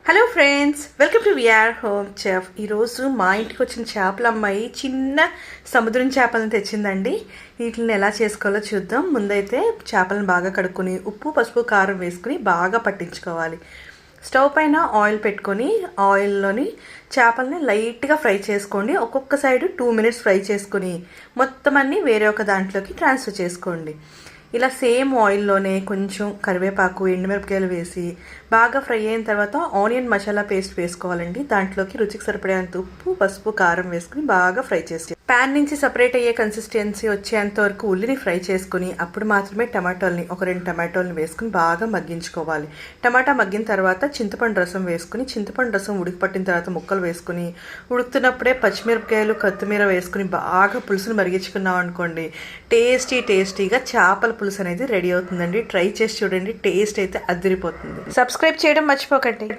Hello friends, welcome to VR home chef. ఈరోజు మా ఇంటికి వచ్చిన చేపల అమ్మాయి చిన్న సముద్రం చేపలను తెచ్చిందండి. వీటిని ఎలా చేసుకోవాలో చూద్దాం. ముందైతే చేపలను బాగా కడుక్కొని ఉప్పు, పసుపు, కారం వేసుకుని బాగా పట్టించుకోవాలి. స్టవ్ పైన ఆయిల్ పెట్టుకొని ఆయిల్లోని చేపలని లైట్గా ఫ్రై చేసుకోండి. ఒక్కొక్క సైడ్ 2 minutes ఫ్రై చేసుకొని మొత్తం అన్నీ వేరే ఒక దాంట్లోకి ట్రాన్స్ఫర్ చేసుకోండి. ఇలా సేమ్ ఆయిల్లోనే కొంచెం కరివేపాకు, ఎండుమిరపకాయలు వేసి బాగా ఫ్రై అయిన తర్వాత ఆనియన్ మసాలా పేస్ట్ వేసుకోవాలండి. దాంట్లోకి రుచికి సరిపడేంత ఉప్పు, పసుపు, కారం వేసుకుని బాగా ఫ్రై చేసి ప్యాన్ నుంచి సపరేట్ అయ్యే కన్సిస్టెన్సీ వచ్చేంత వరకు ఉల్లిని ఫ్రై చేసుకుని అప్పుడు మాత్రమే టమాటోల్ని ఒక 2 టమాటోల్ని వేసుకుని బాగా మగ్గించుకోవాలి. టమాటా మగ్గిన తర్వాత చింతపండు రసం వేసుకుని చింతపండు రసం ఉడికి పట్టిన తర్వాత ముక్కలు వేసుకుని ఉడుకుతున్నప్పుడే పచ్చిమిరపకాయలు, కొత్తిమీర వేసుకుని బాగా పులుసును మరిగించుకున్నాం అనుకోండి, టేస్టీగా చేపల పులుసు అనేది రెడీ అవుతుందండి. ట్రై చేసి చూడండి, టేస్ట్ అయితే అదిరిపోతుంది. సబ్స్క్రైబ్ చేయడం మర్చిపోకండి.